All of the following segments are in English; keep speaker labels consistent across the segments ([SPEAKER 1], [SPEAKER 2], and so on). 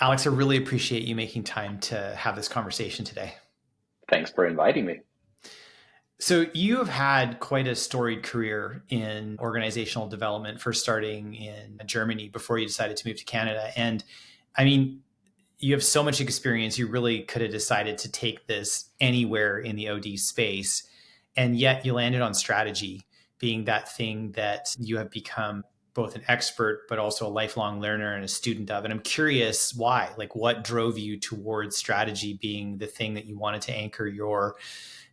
[SPEAKER 1] Alex, I really appreciate you making time to have this conversation today.
[SPEAKER 2] Thanks for inviting me.
[SPEAKER 1] So, you have had quite a storied career in organizational development, first starting in Germany before you decided to move to Canada. And I mean, you have so much experience, you really could have decided to take this anywhere in the OD space. And yet you landed on strategy being that thing that you have become both an expert, but also a lifelong learner and a student of. And I'm curious why, like what drove you towards strategy being the thing that you wanted to anchor your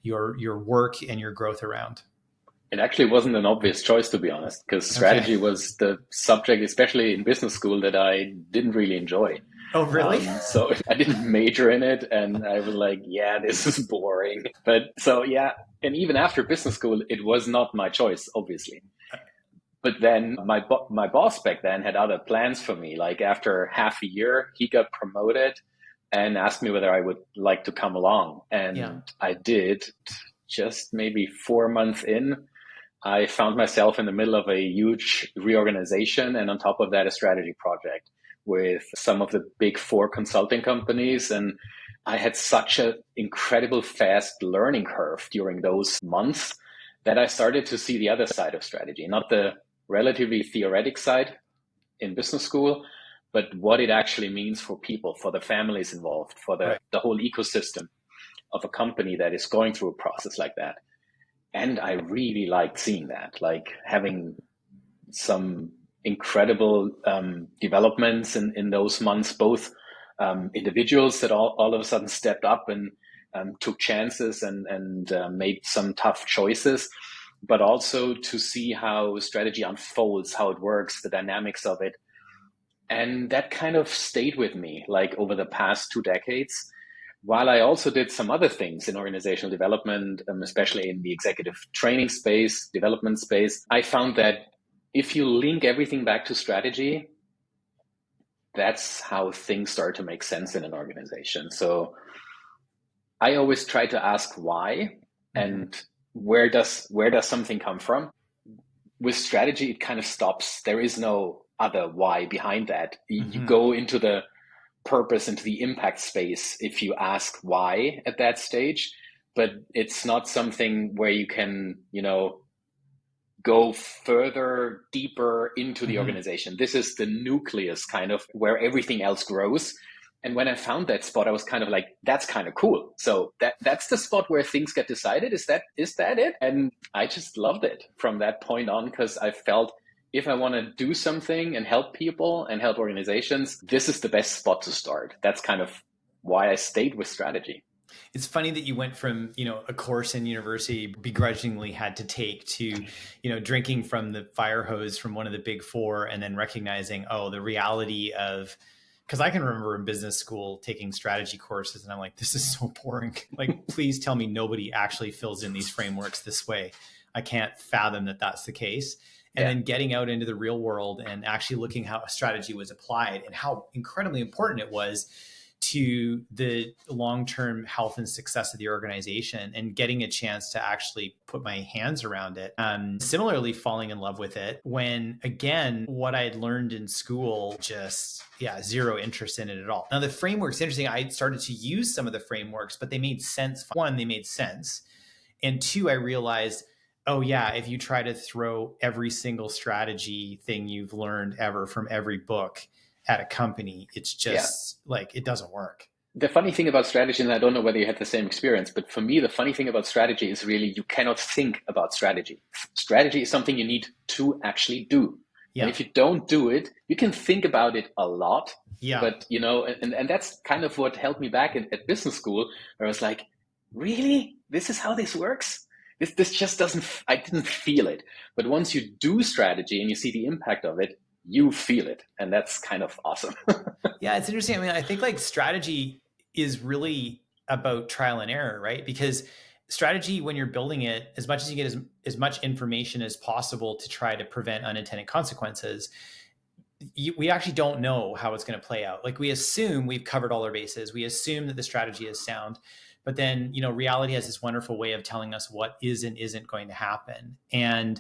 [SPEAKER 1] work and your growth around?
[SPEAKER 2] It actually wasn't an obvious choice, to be honest, because
[SPEAKER 1] Okay.
[SPEAKER 2] strategy was the subject, especially in business school, that I didn't really enjoy.
[SPEAKER 1] Oh, really?
[SPEAKER 2] So I didn't major in it, and I was like, yeah, this is boring. But so, yeah, and even after business school, it was not my choice, obviously. But then my boss back then had other plans for me. Like after half a year, he got promoted and asked me whether I would like to come along.
[SPEAKER 1] Yeah.
[SPEAKER 2] And I did. Just maybe 4 months in, I found myself in the middle of a huge reorganization, and on top of that, a strategy project with some of the big four consulting companies. And I had such an incredible fast learning curve during those months that I started to see the other side of strategy, not the relatively theoretic side in business school, but what it actually means for people, for the families involved, for
[SPEAKER 1] Right.
[SPEAKER 2] the whole ecosystem of a company that is going through a process like that. And I really liked seeing that, like having some incredible developments in those months, both individuals that all of a sudden stepped up and took chances and made some tough choices, but also to see how strategy unfolds, how it works, the dynamics of it. And that kind of stayed with me like over the past 2 decades, while I also did some other things in organizational development, especially in the executive training space, development space. I found that if you link everything back to strategy, that's how things start to make sense in an organization. So I always try to ask why
[SPEAKER 1] Mm-hmm.
[SPEAKER 2] and where does something come from? With strategy, it kind of stops. There is no other why behind that. You
[SPEAKER 1] Mm-hmm.
[SPEAKER 2] go into the purpose, into the impact space if you ask why at that stage, but it's not something where you can, go further, deeper into the
[SPEAKER 1] Mm-hmm.
[SPEAKER 2] organization. This is the nucleus kind of where everything else grows. And when I found that spot, I was kind of like, that's kind of cool. So that's the spot where things get decided. Is that it? And I just loved it from that point on, because I felt if I want to do something and help people and help organizations, this is the best spot to start. That's kind of why I stayed with strategy.
[SPEAKER 1] It's funny that you went from, a course in university begrudgingly had to take to, drinking from the fire hose from one of the big four and then recognizing, oh, the reality of, because I can remember in business school taking strategy courses and I'm like, this is so boring. Like, please tell me nobody actually fills in these frameworks this way. I can't fathom that that's the case. And
[SPEAKER 2] Yeah.
[SPEAKER 1] then getting out into the real world and actually looking how a strategy was applied and how incredibly important it was to the long-term health and success of the organization and getting a chance to actually put my hands around it. Similarly, falling in love with it when, again, what I had learned in school, just, yeah, zero interest in it at all. Now, the framework's interesting. I started to use some of the frameworks, but they made sense. One, they made sense. And two, I realized, oh, yeah, if you try to throw every single strategy thing you've learned ever from every book at a company, it's
[SPEAKER 2] Yeah.
[SPEAKER 1] just like it doesn't work.
[SPEAKER 2] The funny thing about strategy, and I don't know whether you had the same experience, but for me, the funny thing about strategy is really you cannot think about strategy. Strategy is something you need to actually do. And
[SPEAKER 1] Yeah.
[SPEAKER 2] if you don't do it, you can think about it a lot,
[SPEAKER 1] Yeah.
[SPEAKER 2] but and that's kind of what held me back at business school, where I was like, really? This is how this works? This just doesn't, I didn't feel it. But once you do strategy and you see the impact of it, you feel it. And that's kind of awesome.
[SPEAKER 1] Yeah. It's interesting. I mean, I think like strategy is really about trial and error, right? Because strategy, when you're building it, as much as you get as much information as possible to try to prevent unintended consequences, we actually don't know how it's going to play out. Like we assume we've covered all our bases. We assume that the strategy is sound, but then, reality has this wonderful way of telling us what is and isn't going to happen. And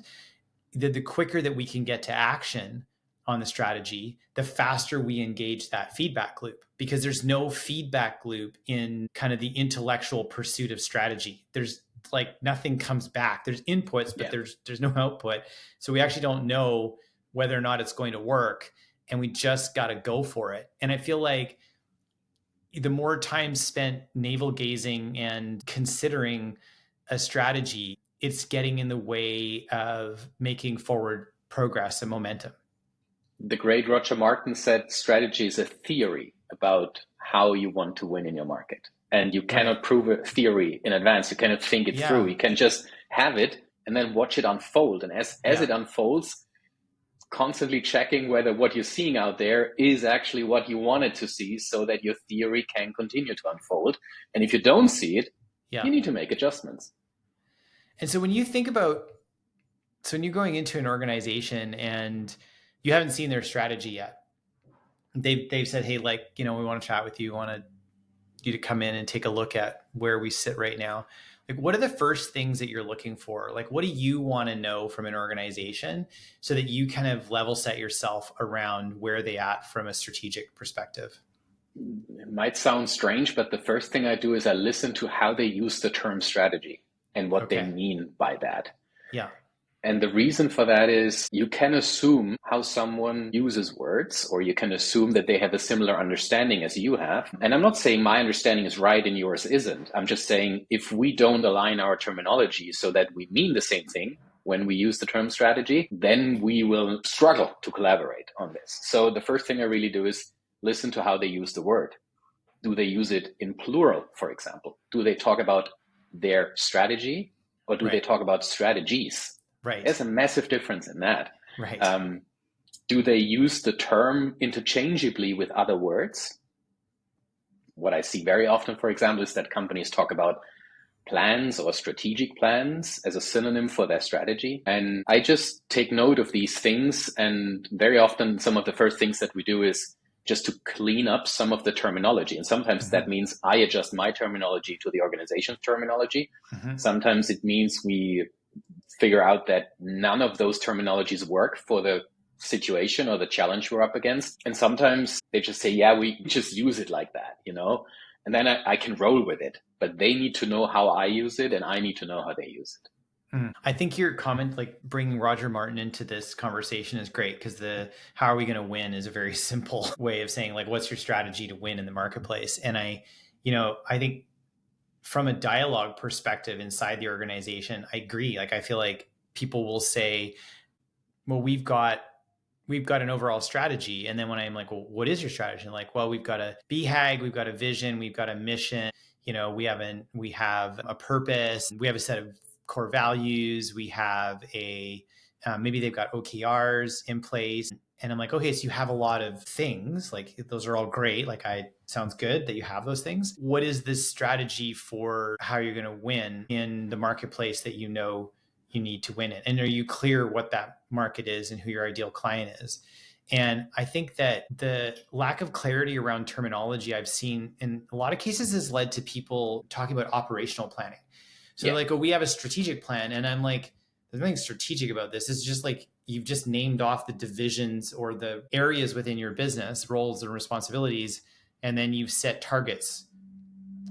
[SPEAKER 1] the quicker that we can get to action on the strategy, the faster we engage that feedback loop, because there's no feedback loop in kind of the intellectual pursuit of strategy. There's like nothing comes back. There's inputs, but there's no output. So we actually don't know whether or not it's going to work, and we just got to go for it. And I feel like the more time spent navel gazing and considering a strategy, it's getting in the way of making forward progress and momentum.
[SPEAKER 2] The great Roger Martin said strategy is a theory about how you want to win in your market. And you cannot prove a theory in advance. You cannot think it through. You can just have it and then watch it unfold. And as it unfolds, constantly checking whether what you're seeing out there is actually what you wanted to see, so that your theory can continue to unfold. And if you don't see it, you need to make adjustments.
[SPEAKER 1] And so when you think about, when you're going into an organization and you haven't seen their strategy yet, they've said, hey, like, we want to chat with you. We want you to come in and take a look at where we sit right now. Like, what are the first things that you're looking for? Like, what do you want to know from an organization so that you kind of level set yourself around where they at from a strategic perspective?
[SPEAKER 2] It might sound strange, but the first thing I do is I listen to how they use the term strategy and what they mean by that.
[SPEAKER 1] Yeah.
[SPEAKER 2] And the reason for that is you can assume how someone uses words, or you can assume that they have a similar understanding as you have. And I'm not saying my understanding is right and yours isn't. I'm just saying if we don't align our terminology so that we mean the same thing when we use the term strategy, then we will struggle to collaborate on this. So the first thing I really do is listen to how they use the word. Do they use it in plural, for example? Do they talk about their strategy, or do they talk about strategies?
[SPEAKER 1] Right.
[SPEAKER 2] There's a massive difference in that.
[SPEAKER 1] Right.
[SPEAKER 2] Do they use the term interchangeably with other words? What I see very often, for example, is that companies talk about plans or strategic plans as a synonym for their strategy. And I just take note of these things. And very often, some of the first things that we do is just to clean up some of the terminology. And sometimes that means I adjust my terminology to the organization's terminology. Sometimes it means we figure out that none of those terminologies work for the situation or the challenge we're up against. And sometimes they just say, yeah, we just use it like that, and then I can roll with it. But they need to know how I use it, and I need to know how they use it.
[SPEAKER 1] I think your comment, like bringing Roger Martin into this conversation, is great, because the how are we going to win is a very simple way of saying, like, what's your strategy to win in the marketplace? And I think from a dialogue perspective inside the organization, I agree. Like, I feel like people will say, well, we've got an overall strategy. And then when I'm like, well, what is your strategy? And like, well, we've got a BHAG, we've got a vision, we've got a mission, we have a purpose, we have a set of core values, we have maybe they've got OKRs in place. And I'm like, okay, so you have a lot of things, like those are all great. Like, sounds good that you have those things. What is this strategy for how you're going to win in the marketplace that you need to win it? And are you clear what that market is and who your ideal client is? And I think that the lack of clarity around terminology I've seen in a lot of cases has led to people talking about operational planning. So they're like, oh, we have a strategic plan. And I'm like, there's nothing strategic about this. It's just like, you've just named off the divisions or the areas within your business, roles and responsibilities, and then you've set targets.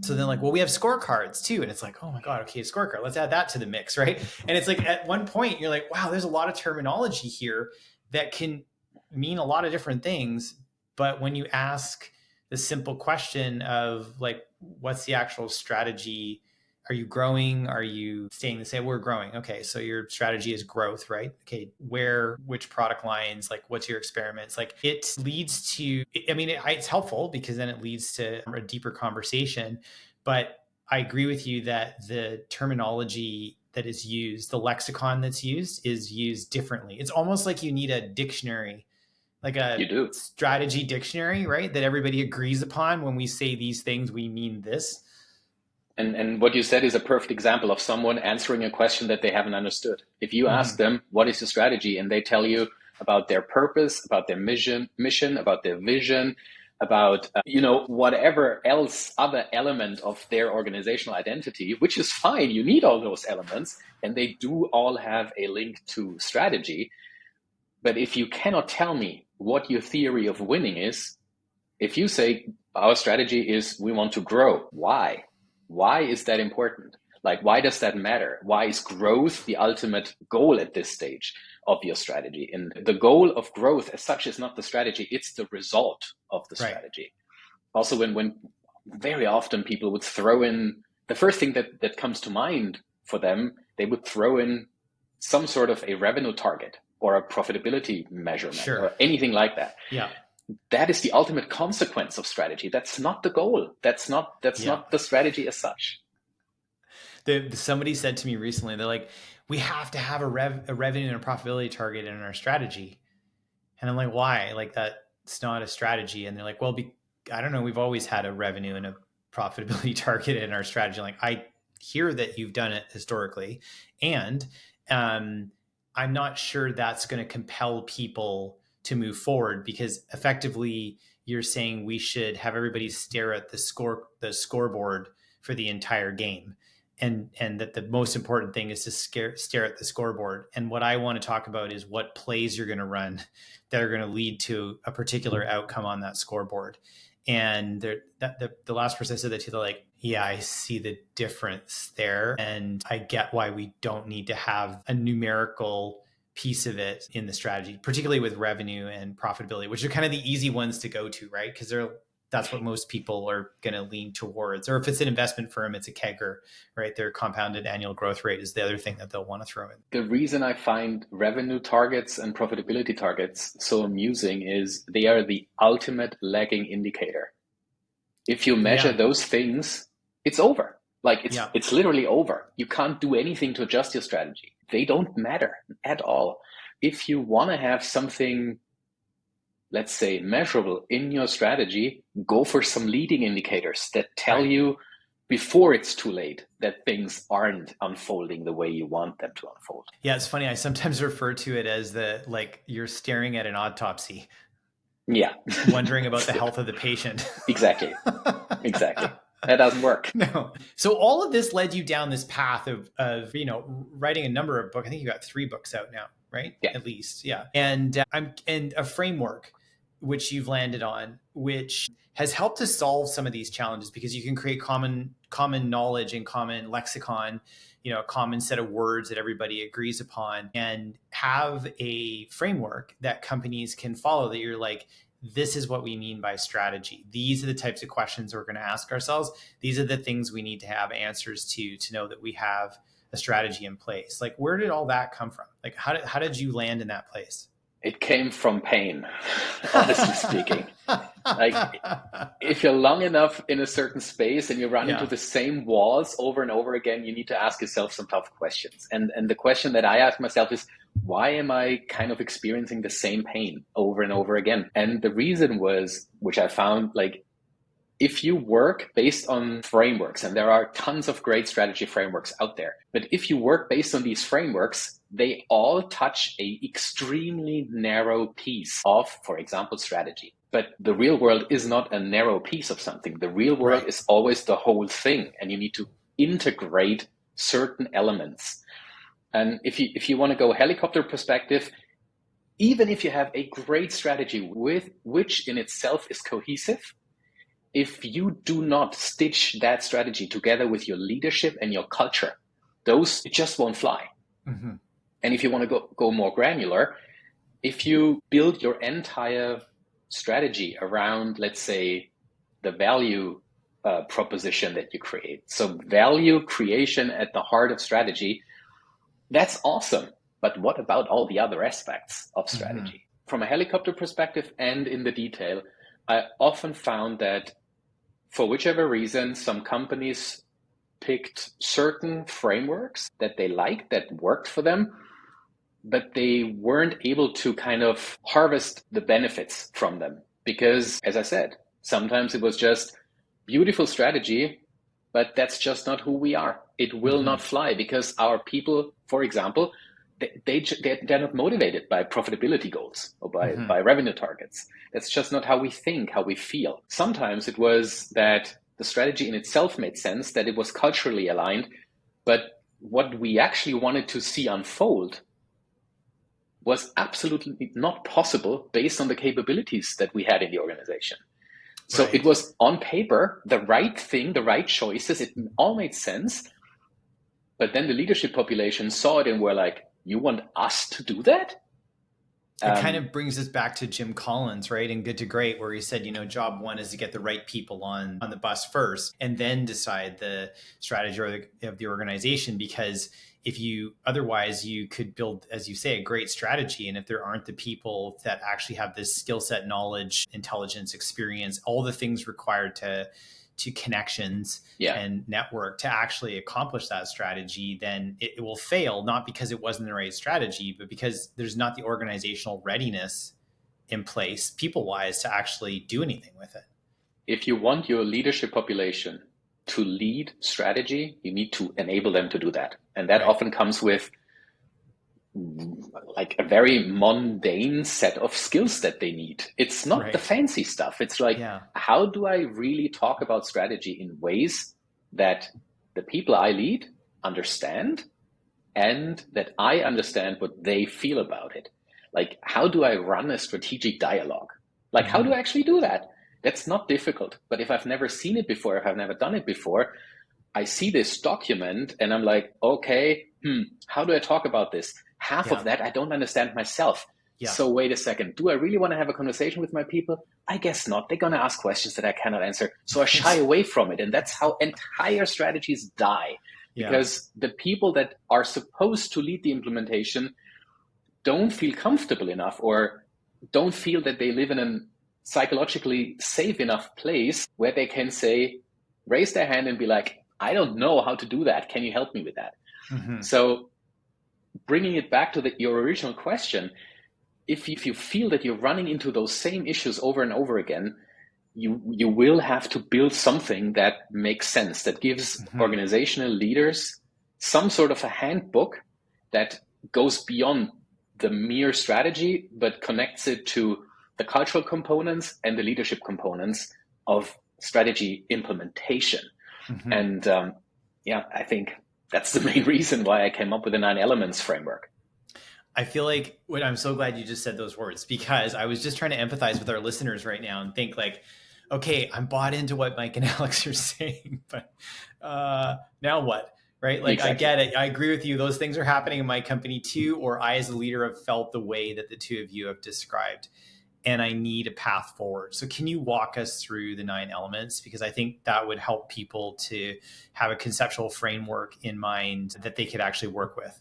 [SPEAKER 1] So then like, well, we have scorecards too. And it's like, oh my God, okay, scorecard, let's add that to the mix, right? And it's like, at one point you're like, wow, there's a lot of terminology here that can mean a lot of different things. But when you ask the simple question of like, what's the actual strategy? Are you growing? Are you staying the same? We're growing. Okay. So your strategy is growth, right? Okay. Which product lines, like what's your experiments? Like, it leads to, it's helpful because then it leads to a deeper conversation. But I agree with you that the terminology that is used, the lexicon that's used, is used differently. It's almost like you need a dictionary, like a strategy dictionary, right? That everybody agrees upon. When we say these things, we mean this.
[SPEAKER 2] And what you said is a perfect example of someone answering a question that they haven't understood. If you ask them, what is the strategy? And they tell you about their purpose, about their mission, about their vision, about, whatever else, other element of their organizational identity, which is fine. You need all those elements, and they do all have a link to strategy. But if you cannot tell me what your theory of winning is. If you say our strategy is we want to grow, why? Why is that important? Like, why does that matter? Why is growth the ultimate goal at this stage of your strategy? And the goal of growth as such is not the strategy, it's the result of the strategy. Also, when very often people would throw in, the first thing that comes to mind for them, they would throw in some sort of a revenue target or a profitability measurement or anything like that.
[SPEAKER 1] Yeah.
[SPEAKER 2] That is the ultimate consequence of strategy. That's not the goal. That's not the strategy as such.
[SPEAKER 1] Somebody said to me recently, they're like, we have to have a revenue and a profitability target in our strategy. And I'm like, why? Like, that's not a strategy. And they're like, well, I don't know. We've always had a revenue and a profitability target in our strategy. Like, I hear that you've done it historically. And I'm not sure that's going to compel people to move forward, because effectively you're saying we should have everybody stare at the scoreboard for the entire game. And that the most important thing is to stare at the scoreboard. And what I want to talk about is what plays you're going to run that are going to lead to a particular outcome on that scoreboard. And the last person I said that to, they're like, yeah, I see the difference there. And I get why we don't need to have a numerical piece of it in the strategy, particularly with revenue and profitability, which are kind of the easy ones to go to, right? Because that's what most people are going to lean towards. Or if it's an investment firm, it's a CAGR, right? Their compounded annual growth rate is the other thing that they'll want to throw in.
[SPEAKER 2] The reason I find revenue targets and profitability targets so amusing is they are the ultimate lagging indicator. If you measure those things, it's over. Like, it's literally over. You can't do anything to adjust your strategy. They don't matter at all. If you want to have something, let's say, measurable in your strategy, go for some leading indicators that tell you before it's too late that things aren't unfolding the way you want them to unfold.
[SPEAKER 1] Yeah, it's funny. I sometimes refer to it as you're staring at an autopsy.
[SPEAKER 2] Yeah.
[SPEAKER 1] Wondering about the health of the patient.
[SPEAKER 2] Exactly. That doesn't work.
[SPEAKER 1] No. So all of this led you down this path of writing a number of books. I think you got 3 books out now, right?
[SPEAKER 2] Yeah.
[SPEAKER 1] At least. Yeah. And a framework which you've landed on, which has helped to solve some of these challenges, because you can create common knowledge and common lexicon, a common set of words that everybody agrees upon, and have a framework that companies can follow, that you're like, this is what we mean by strategy. These are the types of questions we're going to ask ourselves. These are the things we need to have answers to know that we have a strategy in place. Like, where did all that come from? Like, how did you land in that place?
[SPEAKER 2] It came from pain, honestly speaking. Like, if you're long enough in a certain space and you run into the same walls over and over again, you need to ask yourself some tough questions. And the question that I ask myself is, why am I kind of experiencing the same pain over and over again? And the reason was, which I found, like, if you work based on frameworks, and there are tons of great strategy frameworks out there, but if you work based on these frameworks, they all touch a extremely narrow piece of, for example, strategy. But the real world is not a narrow piece of something. The real world is always the whole thing, and you need to integrate certain elements. And if you want to go helicopter perspective, even if you have a great strategy which in itself is cohesive, if you do not stitch that strategy together with your leadership and your culture, it just won't fly. Mm-hmm. And if you want to go more granular, if you build your entire strategy around, let's say, the value proposition that you create, so value creation at the heart of strategy, that's awesome. But what about all the other aspects of strategy? Mm-hmm. From a helicopter perspective and in the detail, I often found that for whichever reason, some companies picked certain frameworks that they liked, that worked for them, but they weren't able to kind of harvest the benefits from them. Because, as I said, sometimes it was just beautiful strategy, but that's just not who we are. It will not fly because our people, for example, they're not motivated by profitability goals or by revenue targets. That's just not how we think, how we feel. Sometimes it was that the strategy in itself made sense, that it was culturally aligned, but what we actually wanted to see unfold was absolutely not possible based on the capabilities that we had in the organization. So
[SPEAKER 1] Right.
[SPEAKER 2] it was on paper, the right thing, the right choices. It all made sense. But then the leadership population saw it and were like, you want us to do that?
[SPEAKER 1] It kind of brings us back to Jim Collins, right? In Good to Great, where he said, job one is to get the right people on the bus first and then decide the strategy of the organization. Because otherwise you could build, as you say, a great strategy. And if there aren't the people that actually have this skill set, knowledge, intelligence, experience, all the things required to connections and network to actually accomplish that strategy, then it will fail, not because it wasn't the right strategy, but because there's not the organizational readiness in place, people-wise, to actually do anything with it.
[SPEAKER 2] If you want your leadership population to lead strategy, you need to enable them to do that. And that often comes with like a very mundane set of skills that they need. It's not the fancy stuff. It's like, how do I really talk about strategy in ways that the people I lead understand and that I understand what they feel about it? Like, how do I run a strategic dialogue? Like, how do I actually do that? That's not difficult. But if I've never seen it before, if I've never done it before, I see this document and I'm like, okay, how do I talk about this? Half of that I don't understand myself. So wait a second, do I really want to have a conversation with my people? I guess not. They're going to ask questions that I cannot answer. So I shy away from it. And that's how entire strategies die. Because the people that are supposed to lead the implementation don't feel comfortable enough or don't feel that they live in a psychologically safe enough place where they can say, raise their hand and be like, I don't know how to do that. Can you help me with that? So bringing it back to your original question, if you feel that you're running into those same issues over and over again, you will have to build something that makes sense, that gives organizational leaders some sort of a handbook that goes beyond the mere strategy, but connects it to the cultural components and the leadership components of strategy implementation. And I think that's the main reason why I came up with the 9 elements framework.
[SPEAKER 1] I feel like I'm so glad you just said those words, because I was just trying to empathize with our listeners right now and think like, okay, I'm bought into what Mike and Alex are saying, but now what? Right? Like, exactly. I get it. I agree with you. Those things are happening in my company too, or I as a leader have felt the way that the two of you have described, and I need a path forward. So can you walk us through the 9 elements? Because I think that would help people to have a conceptual framework in mind that they could actually work with.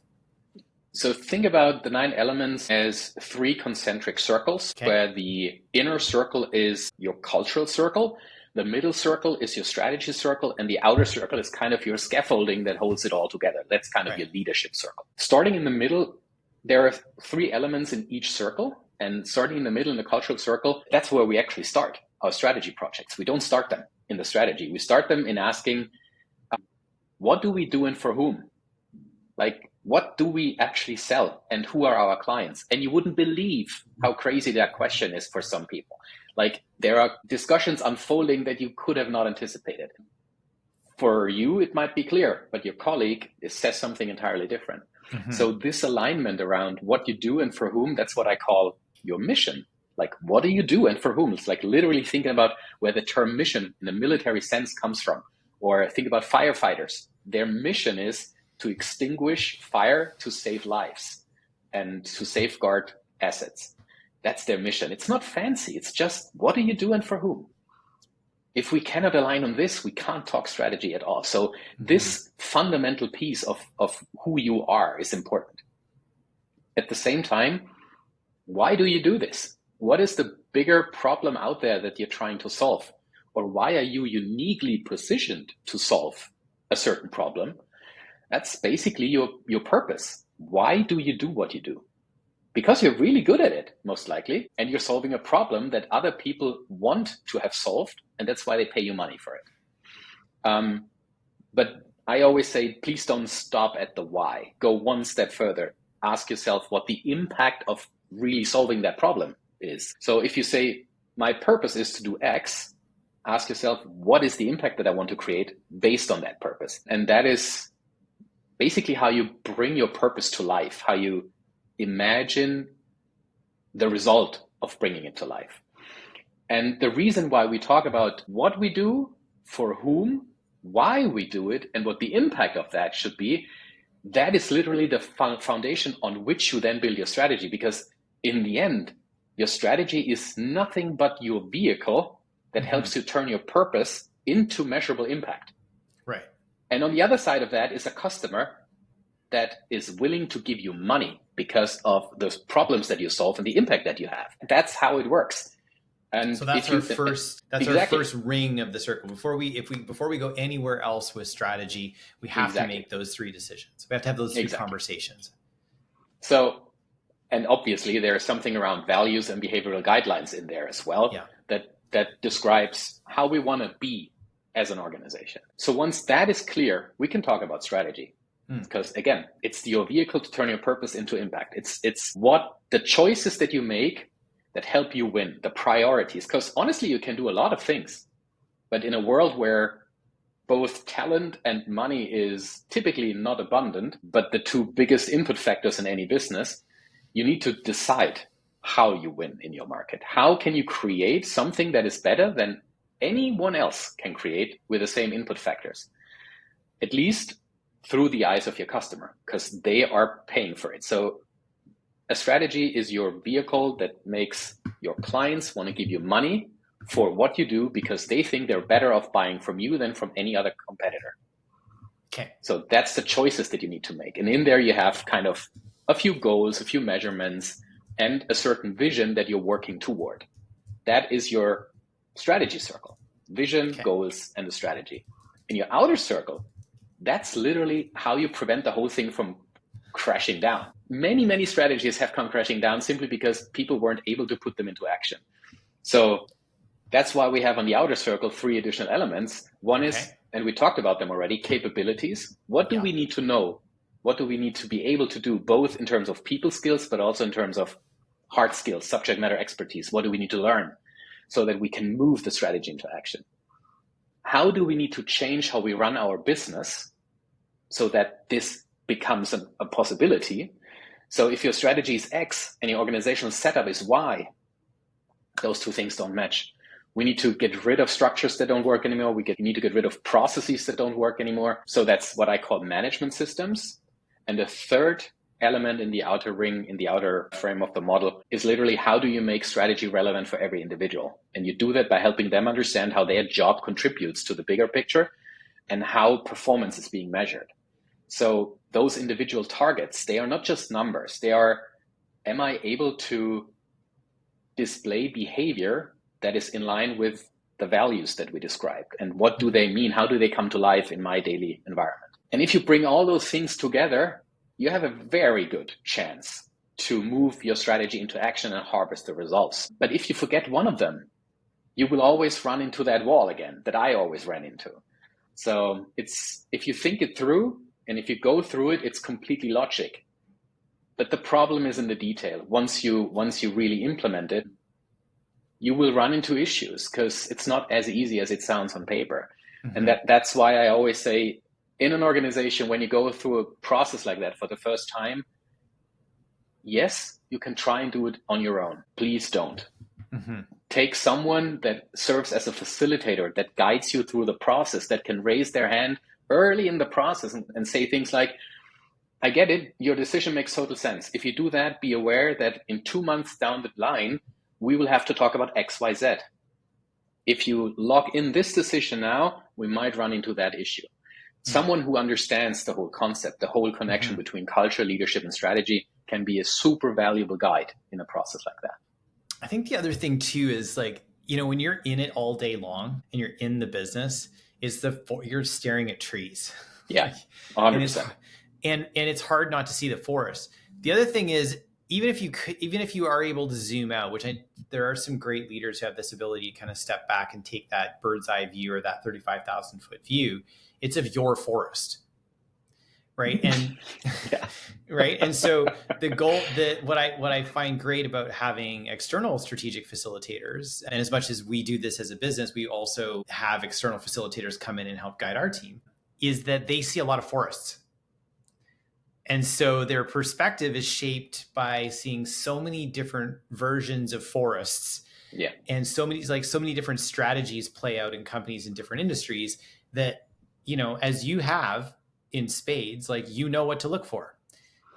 [SPEAKER 2] So think about the 9 elements as 3 concentric circles, where the inner circle is your cultural circle, the middle circle is your strategy circle, and the outer circle is kind of your scaffolding that holds it all together. That's kind of your leadership circle. Starting in the middle, there are 3 elements in each circle. And starting in the middle in the cultural circle, that's where we actually start our strategy projects. We don't start them in the strategy. We start them in asking, what do we do and for whom? Like, what do we actually sell and who are our clients? And you wouldn't believe how crazy that question is for some people. Like, there are discussions unfolding that you could have not anticipated. For you, it might be clear, but your colleague says something entirely different. So this alignment around what you do and for whom, that's what I call your mission. Like, what do you do and for whom? It's like literally thinking about where the term mission in the military sense comes from. Or think about firefighters. Their mission is to extinguish fire to save lives and to safeguard assets. That's their mission. It's not fancy. It's just, what do you do and for whom? If we cannot align on this, we can't talk strategy at all. So this fundamental piece of who you are is important. At the same time, why do you do this? What is the bigger problem out there that you're trying to solve? Or why are you uniquely positioned to solve a certain problem? That's basically your purpose. Why do you do what you do? Because you're really good at it, most likely, and you're solving a problem that other people want to have solved, and that's why they pay you money for it. But I always say, please don't stop at the why. Go one step further. Ask yourself what the impact of really solving that problem is. So if you say, my purpose is to do X, ask yourself, what is the impact that I want to create based on that purpose? And that is basically how you bring your purpose to life, how you imagine the result of bringing it to life. And the reason why we talk about what we do, for whom, why we do it, and what the impact of that should be, that is literally the foundation on which you then build your strategy. Because in the end, your strategy is nothing but your vehicle that helps you turn your purpose into measurable impact.
[SPEAKER 1] Right.
[SPEAKER 2] And on the other side of that is a customer that is willing to give you money because of those problems that you solve and the impact that you have. That's how it works. And
[SPEAKER 1] so that's our first ring of the circle. Before we go anywhere else with strategy, we have to make those three decisions. We have to have those three conversations.
[SPEAKER 2] So, and obviously there is something around values and behavioral guidelines in there as well, that describes how we want to be as an organization. So once that is clear, we can talk about strategy. Because again, it's your vehicle to turn your purpose into impact. It's what the choices that you make that help you win, the priorities. Because honestly, you can do a lot of things, but in a world where both talent and money is typically not abundant, but the two biggest input factors in any business, you need to decide how you win in your market. How can you create something that is better than anyone else can create with the same input factors? At least through the eyes of your customer, because they are paying for it. So a strategy is your vehicle that makes your clients want to give you money for what you do because they think they're better off buying from you than from any other competitor.
[SPEAKER 1] Okay.
[SPEAKER 2] So that's the choices that you need to make. And in there you have kind of a few goals, a few measurements, and a certain vision that you're working toward. That is your strategy circle. Vision, goals, and the strategy. In your outer circle, that's literally how you prevent the whole thing from crashing down. Many, many strategies have come crashing down simply because people weren't able to put them into action. So that's why we have on the outer circle 3 additional elements. One is, and we talked about them already, capabilities. What do we need to know? What do we need to be able to do, both in terms of people skills, but also in terms of hard skills, subject matter expertise? What do we need to learn so that we can move the strategy into action? How do we need to change how we run our business so that this becomes a possibility? So if your strategy is X and your organizational setup is Y, those two things don't match. We need to get rid of structures that don't work anymore. We need to get rid of processes that don't work anymore. So that's what I call management systems. And the third element in the outer ring, in the outer frame of the model, is literally how do you make strategy relevant for every individual? And you do that by helping them understand how their job contributes to the bigger picture and how performance is being measured. So those individual targets, they are not just numbers. They are, am I able to display behavior that is in line with the values that we described? And what do they mean? How do they come to life in my daily environment? And if you bring all those things together, you have a very good chance to move your strategy into action and harvest the results. But if you forget one of them, you will always run into that wall again that I always ran into. So it's, if you think it through and if you go through it, it's completely logic. But the problem is in the detail. Once you really implement it, you will run into issues because it's not as easy as it sounds on paper. Mm-hmm. And that's why I always say, in an organization, when you go through a process like that for the first time, yes, you can try and do it on your own. Please don't. Mm-hmm. Take someone that serves as a facilitator, that guides you through the process, that can raise their hand early in the process and say things like, I get it, your decision makes total sense. If you do that, be aware that in 2 months down the line, we will have to talk about X, Y, Z. If you lock in this decision now, we might run into that issue. Someone who understands the whole concept, the whole connection between culture, leadership, and strategy can be a super valuable guide in a process like that.
[SPEAKER 1] I think the other thing too is like, you know, when you're in it all day long and you're in the business, is you're staring at trees.
[SPEAKER 2] Yeah, 100%.
[SPEAKER 1] And it's hard not to see the forest. The other thing is, even if you are able to zoom out, there are some great leaders who have this ability to kind of step back and take that bird's eye view or that 35,000 foot view. It's of your forest, right? And right. And so the goal, what I find great about having external strategic facilitators, and as much as we do this as a business, we also have external facilitators come in and help guide our team, is that they see a lot of forests. And so their perspective is shaped by seeing so many different versions of forests
[SPEAKER 2] Yeah.
[SPEAKER 1] and so many different strategies play out in companies in different industries that, as you have in spades, like, what to look for.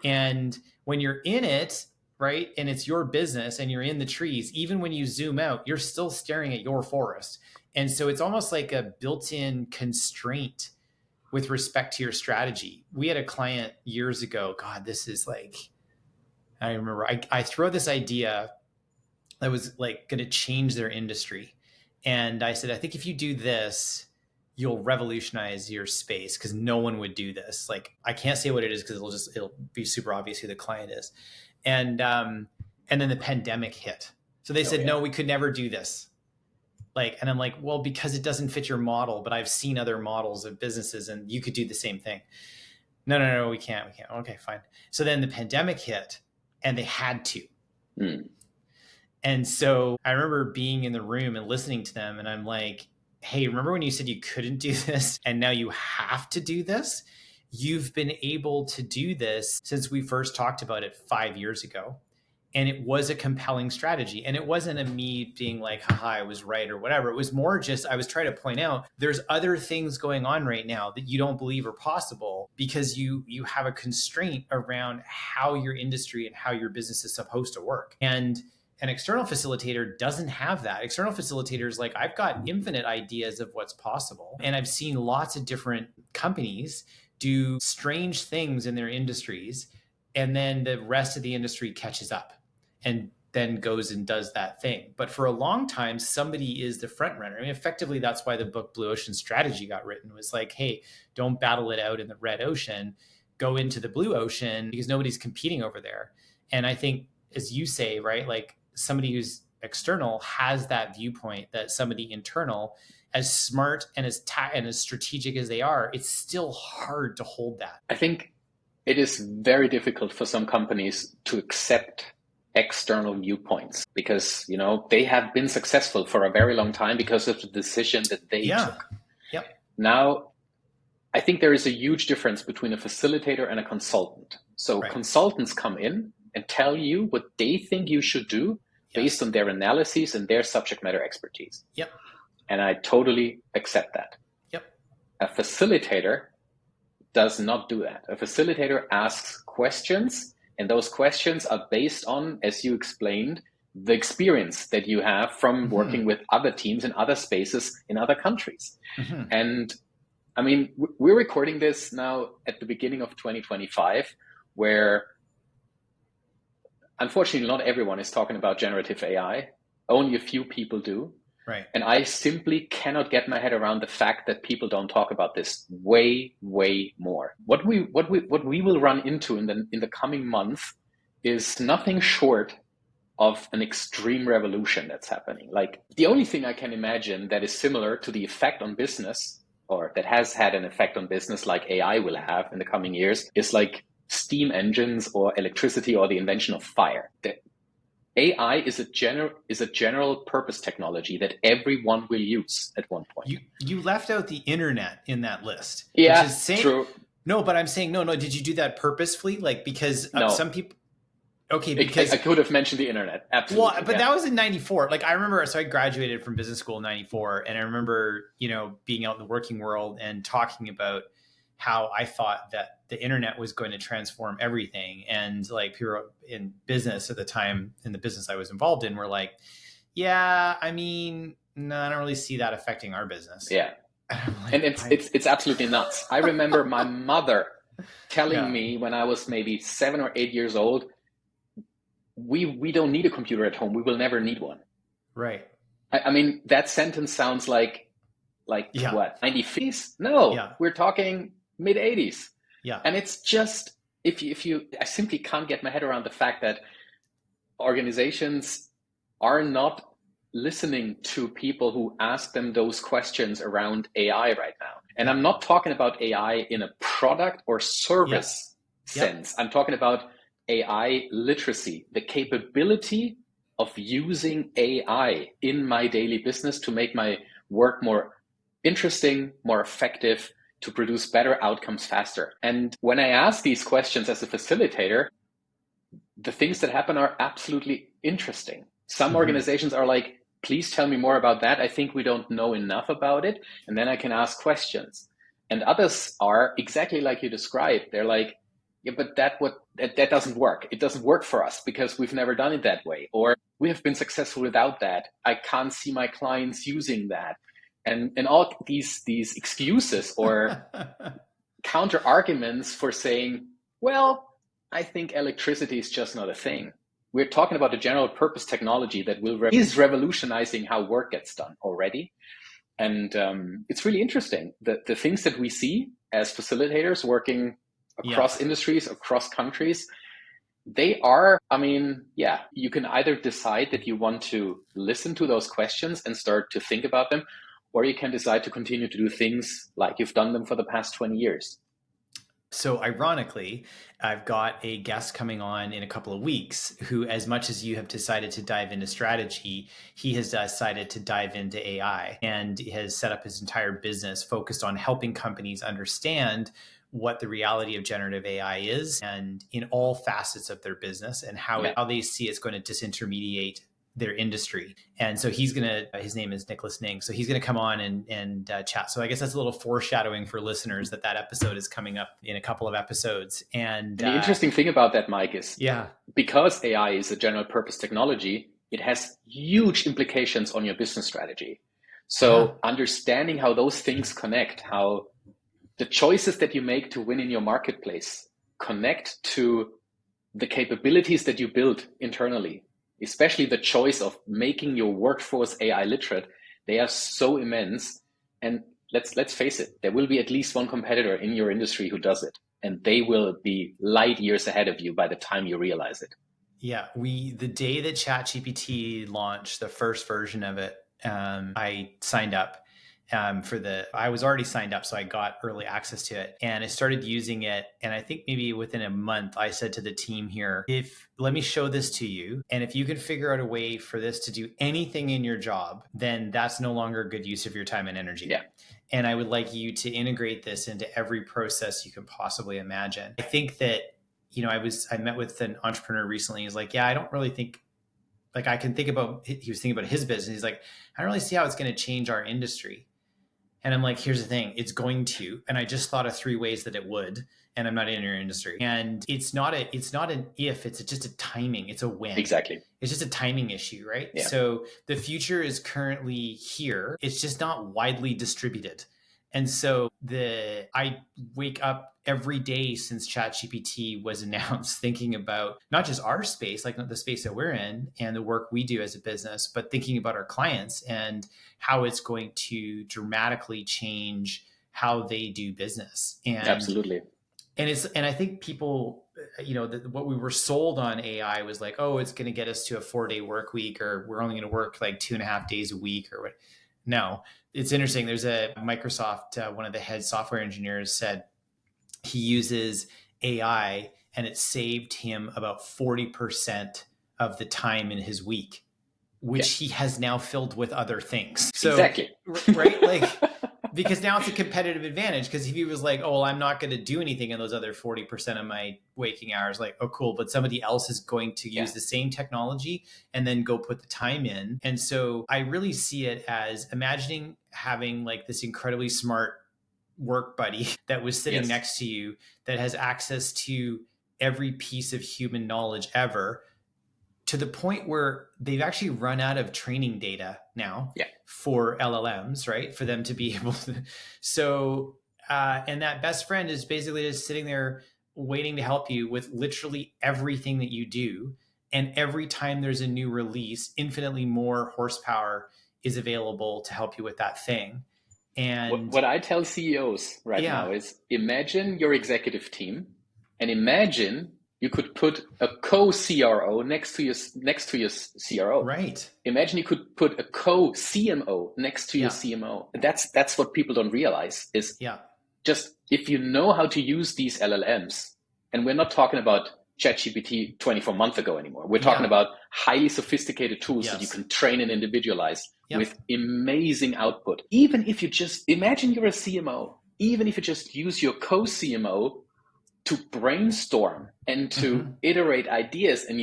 [SPEAKER 1] And when you're in it, right, and it's your business and you're in the trees, even when you zoom out, you're still staring at your forest. And so it's almost like a built-in constraint with respect to your strategy. We had a client years ago. God, this is like, I remember I threw out this idea that was like going to change their industry. And I said, I think if you do this, you'll revolutionize your space because no one would do this. Like, I can't say what it is because it'll be super obvious who the client is. And then the pandemic hit. So they said, no, we could never do this. Like, and I'm like, well, because it doesn't fit your model, but I've seen other models of businesses and you could do the same thing. No, we can't. Okay, fine. So then the pandemic hit and they had to. And so I remember being in the room and listening to them, and I'm like, hey, remember when you said you couldn't do this and now you have to do this? You've been able to do this since we first talked about it 5 years ago. And it was a compelling strategy. And it wasn't a me being like, haha, I was right or whatever. It was more just, I was trying to point out there's other things going on right now that you don't believe are possible because you have a constraint around how your industry and how your business is supposed to work. And an external facilitator doesn't have that. External facilitators, like, I've got infinite ideas of what's possible. And I've seen lots of different companies do strange things in their industries. And then the rest of the industry catches up and then goes and does that thing. But for a long time, somebody is the front runner. I mean, effectively, that's why the book Blue Ocean Strategy got written. It was like, hey, don't battle it out in the red ocean. Go into the blue ocean because nobody's competing over there. And I think, as you say, right, like, somebody who's external has that viewpoint that somebody internal, as smart and as strategic as they are, it's still hard to hold that.
[SPEAKER 2] I think it is very difficult for some companies to accept external viewpoints because, they have been successful for a very long time because of the decision that they took.
[SPEAKER 1] Yep.
[SPEAKER 2] Now, I think there is a huge difference between a facilitator and a consultant. So consultants come in and tell you what they think you should do based on their analyses and their subject matter expertise.
[SPEAKER 1] Yep.
[SPEAKER 2] And I totally accept that.
[SPEAKER 1] Yep.
[SPEAKER 2] A facilitator does not do that. A facilitator asks questions, and those questions are based on, as you explained, the experience that you have from working with other teams in other spaces in other countries. And I mean, we're recording this now at the beginning of 2025, where unfortunately, not everyone is talking about generative AI. Only a few people do.
[SPEAKER 1] Right.
[SPEAKER 2] And I simply cannot get my head around the fact that people don't talk about this way, way more. What we will run into in the coming month is nothing short of an extreme revolution that's happening. Like, the only thing I can imagine that is similar to the effect on business, or that has had an effect on business like AI will have in the coming years, is like steam engines or electricity or the invention of fire. The AI is a general purpose technology that everyone will use at one point.
[SPEAKER 1] You left out the internet in that list.
[SPEAKER 2] Yeah,
[SPEAKER 1] which is
[SPEAKER 2] true.
[SPEAKER 1] No, but I'm saying no. Did you do that purposefully? Like, because some people. Okay, because
[SPEAKER 2] I could have mentioned the internet. Absolutely.
[SPEAKER 1] Well, but that was in '94. Like, I remember, so I graduated from business school in '94, and I remember, being out in the working world and talking about how I thought that the internet was going to transform everything. And like, people in business at the time, in the business I was involved in, were like, yeah, I mean, no, I don't really see that affecting our business.
[SPEAKER 2] Yeah. And it's absolutely nuts. I remember my mother telling me when I was maybe 7 or 8 years old, we don't need a computer at home. We will never need one.
[SPEAKER 1] Right.
[SPEAKER 2] I mean, that sentence sounds like what, 90s? No, we're talking mid 80s.
[SPEAKER 1] Yeah.
[SPEAKER 2] And it's just, I simply can't get my head around the fact that organizations are not listening to people who ask them those questions around AI right now. And I'm not talking about AI in a product or service sense. I'm talking about AI literacy, the capability of using AI in my daily business to make my work more interesting, more effective, to produce better outcomes faster. And when I ask these questions as a facilitator, the things that happen are absolutely interesting. Some organizations are like, please tell me more about that. I think we don't know enough about it. And then I can ask questions. And others are exactly like you described. They're like, yeah, but that doesn't work. It doesn't work for us because we've never done it that way. Or we have been successful without that. I can't see my clients using that. And all these excuses or counter arguments for saying, well, I think electricity is just not a thing. We're talking about a general purpose technology that is revolutionizing how work gets done already. And it's really interesting. The things that we see as facilitators working across industries, across countries, they are, you can either decide that you want to listen to those questions and start to think about them, or you can decide to continue to do things like you've done them for the past 20 years.
[SPEAKER 1] So ironically, I've got a guest coming on in a couple of weeks who, as much as you have decided to dive into strategy, he has decided to dive into AI and has set up his entire business focused on helping companies understand what the reality of generative AI is and in all facets of their business and how they see it's going to disintermediate their industry. And so his name is Nicholas Ning. So he's going to come on and chat. So I guess that's a little foreshadowing for listeners that episode is coming up in a couple of episodes. And
[SPEAKER 2] the interesting thing about that, Mike, is because AI is a general purpose technology, it has huge implications on your business strategy. So understanding how those things connect, how the choices that you make to win in your marketplace connect to the capabilities that you build internally, especially the choice of making your workforce AI literate, they are so immense. And let's face it, there will be at least one competitor in your industry who does it, and they will be light years ahead of you by the time you realize it.
[SPEAKER 1] Yeah, the day that ChatGPT launched, the first version of it, I signed up. I was already signed up, so I got early access to it and I started using it. And I think maybe within a month, I said to the team here, let me show this to you. And if you can figure out a way for this to do anything in your job, then that's no longer a good use of your time and energy.
[SPEAKER 2] Yeah.
[SPEAKER 1] And I would like you to integrate this into every process you can possibly imagine. I think that, I met with an entrepreneur recently. He's like, I don't really think, I can think about, he was thinking about his business. He's like, I don't really see how it's going to change our industry. And I'm like, here's the thing, it's going to, and I just thought of 3 ways that it would, and I'm not in your industry. And it's not an if, it's just a timing, it's a when.
[SPEAKER 2] Exactly.
[SPEAKER 1] It's just a timing issue, right?
[SPEAKER 2] Yeah.
[SPEAKER 1] So the future is currently here. It's just not widely distributed. And so I wake up every day since ChatGPT was announced thinking about not just our space, like the space that we're in and the work we do as a business, but thinking about our clients and how it's going to dramatically change how they do business. And
[SPEAKER 2] absolutely.
[SPEAKER 1] And I think people, what we were sold on AI was like, oh, it's going to get us to a 4-day work week, or we're only going to work like 2.5 days a week or what. No, it's interesting. There's a Microsoft, one of the head software engineers said he uses AI and it saved him about 40% of the time in his week, which he has now filled with other things. So,
[SPEAKER 2] exactly.
[SPEAKER 1] Right? Because now it's a competitive advantage, because if he was like, oh, well, I'm not going to do anything in those other 40% of my waking hours, like, oh, cool. But somebody else is going to use the same technology and then go put the time in. And so I really see it as imagining having like this incredibly smart work buddy that was sitting next to you that has access to every piece of human knowledge ever, to the point where they've actually run out of training data now for LLMs, right? For them to be able to. So, and that best friend is basically just sitting there waiting to help you with literally everything that you do. And every time there's a new release, infinitely more horsepower is available to help you with that thing. And
[SPEAKER 2] what I tell CEOs right now is, imagine your executive team and imagine you could put a co-CRO next to your CRO.
[SPEAKER 1] Right.
[SPEAKER 2] Imagine you could put a co-CMO next to your CMO. That's what people don't realize is just if you know how to use these LLMs, and we're not talking about ChatGPT 24 months ago anymore. We're talking about highly sophisticated tools that you can train and individualize with amazing output. Even if you just imagine you're a CMO even if you just use your co-CMO to brainstorm and to iterate ideas, and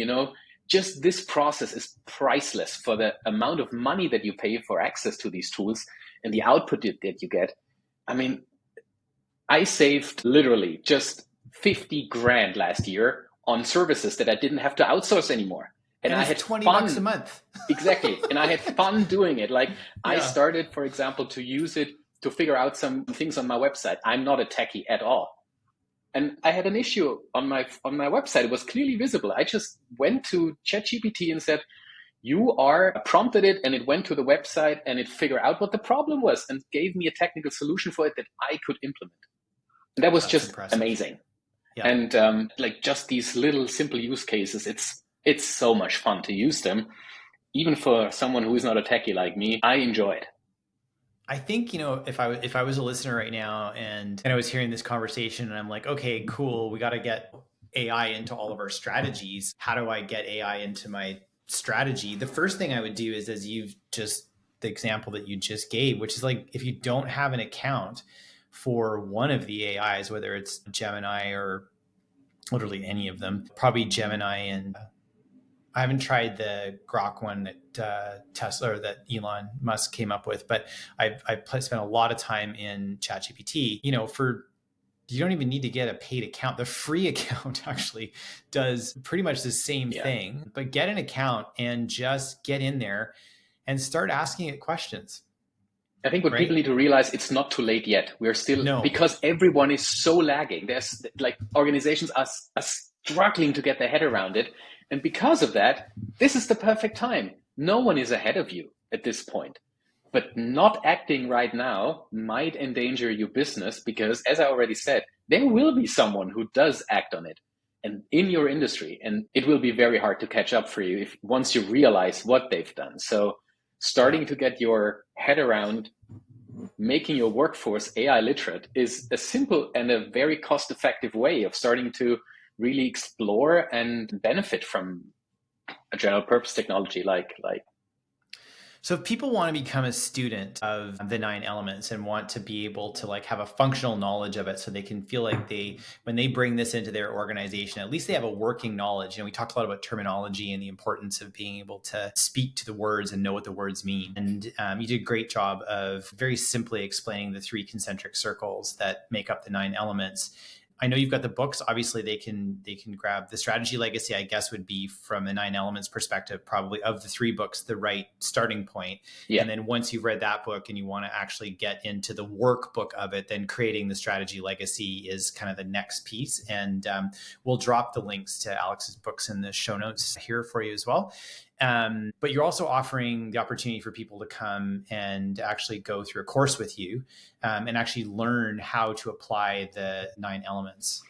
[SPEAKER 2] just this process is priceless for the amount of money that you pay for access to these tools and the output that you get. I mean, I saved literally just 50 grand last year on services that I didn't have to outsource anymore.
[SPEAKER 1] And
[SPEAKER 2] I
[SPEAKER 1] it's
[SPEAKER 2] had
[SPEAKER 1] $20 a month.
[SPEAKER 2] Exactly. And I had fun doing it. Like I
[SPEAKER 1] Yeah.
[SPEAKER 2] started, for example, to use it to figure out some things on my website. I'm not a techie at all. And I had an issue on my website. It was clearly visible. I just went to ChatGPT and said, prompted it, and it went to the website and it figured out what the problem was and gave me a technical solution for it that I could implement. And that was
[SPEAKER 1] That's
[SPEAKER 2] just
[SPEAKER 1] impressive.
[SPEAKER 2] amazing.
[SPEAKER 1] Yeah.
[SPEAKER 2] And like just these little simple use cases, it's so much fun to use them. Even for someone who is not a techie like me, I enjoy it.
[SPEAKER 1] I think, if I was a listener right now and I was hearing this conversation and I'm like, okay, cool, we got to get AI into all of our strategies. How do I get AI into my strategy? The first thing I would do is, as you've just, the example that you just gave, which is like, if you don't have an account for one of the AIs, whether it's Gemini or literally any of them, probably Gemini, and I haven't tried the Grok one that Tesla or that Elon Musk came up with, but I've spent a lot of time in ChatGPT. You don't even need to get a paid account. The free account actually does pretty much the same thing, but get an account and just get in there and start asking it questions.
[SPEAKER 2] I think what people need to realize, it's not too late yet. We're still, because everyone is so lagging. There's like organizations are struggling to get their head around it. And because of that, this is the perfect time. No one is ahead of you at this point. But not acting right now might endanger your business because, as I already said, there will be someone who does act on it and in your industry. And it will be very hard to catch up for you once you realize what they've done. So starting to get your head around making your workforce AI literate is a simple and a very cost-effective way of starting to really explore and benefit from a general purpose technology like.
[SPEAKER 1] So if people want to become a student of the 9 elements and want to be able to like have a functional knowledge of it, so they can feel like when they bring this into their organization, at least they have a working knowledge. We talked a lot about terminology and the importance of being able to speak to the words and know what the words mean. And you did a great job of very simply explaining the 3 concentric circles that make up the 9 elements. I know you've got the books. Obviously, they can grab the Strategy Legacy, I guess, would be from a 9 elements perspective, probably of the 3 books, the right starting point. Yeah. And then once you've read that book and you want to actually get into the workbook of it, then creating the Strategy Legacy is kind of the next piece. And we'll drop the links to Alex's books in the show notes here for you as well. But you're also offering the opportunity for people to come and actually go through a course with you and actually learn how to apply the 9 elements.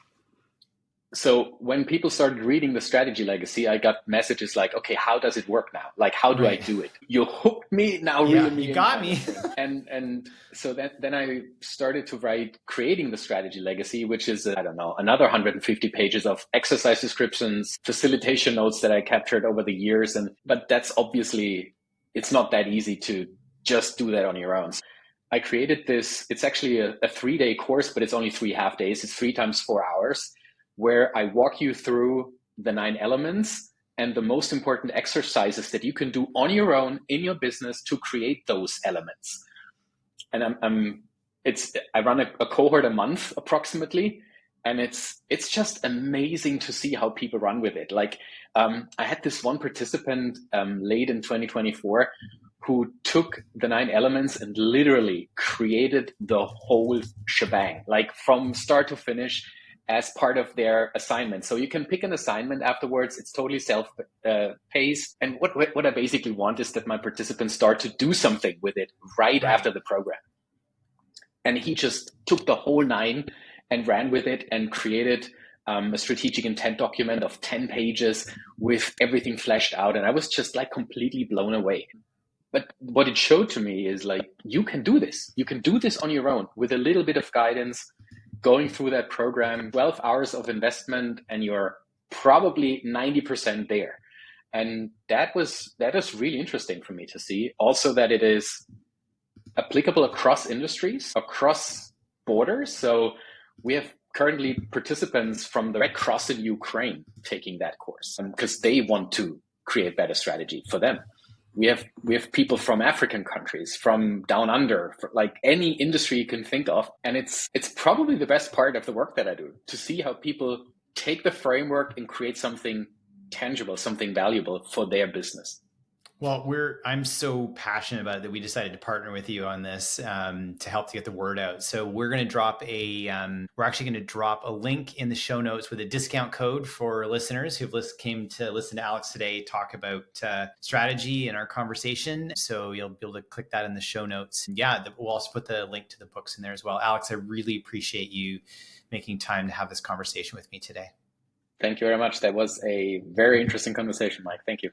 [SPEAKER 2] So when people started reading the Strategy Legacy, I got messages like, okay, how does it work now? Like, how do I do it? You hooked me, now reel me in.
[SPEAKER 1] You got me.
[SPEAKER 2] And so then I started to write Creating the Strategy Legacy, which is, another 150 pages of exercise descriptions, facilitation notes that I captured over the years. But that's obviously, it's not that easy to just do that on your own. I created this, it's actually a 3-day course, but it's only 3 half days. It's 3 times 4 hours, where I walk you through the 9 elements and the most important exercises that you can do on your own in your business to create those elements. And I run a cohort a month approximately, and it's just amazing to see how people run with it. Like I had this one participant late in 2024 who took the 9 elements and literally created the whole shebang, like from start to finish, as part of their assignment. So you can pick an assignment afterwards. It's totally self-paced. And what I basically want is that my participants start to do something with it right after the program. And he just took the whole 9 and ran with it and created a strategic intent document of 10 pages with everything fleshed out. And I was just like completely blown away. But what it showed to me is like, you can do this. You can do this on your own with a little bit of guidance, going through that program, 12 hours of investment, and you're probably 90% there. And that was really interesting for me to see. Also that it is applicable across industries, across borders. So we have currently participants from the Red Cross in Ukraine taking that course because they want to create better strategy for them. We have people from African countries, from down under, like any industry you can think of. And it's probably the best part of the work that I do, to see how people take the framework and create something tangible, something valuable for their business.
[SPEAKER 1] Well, I'm so passionate about it that we decided to partner with you on this to help to get the word out. So we're going to we're actually going to drop a link in the show notes with a discount code for listeners who've came to listen to Alex today talk about strategy in our conversation. So you'll be able to click that in the show notes. And yeah, we'll also put the link to the books in there as well. Alex, I really appreciate you making time to have this conversation with me today.
[SPEAKER 2] Thank you very much. That was a very interesting conversation, Mike. Thank you.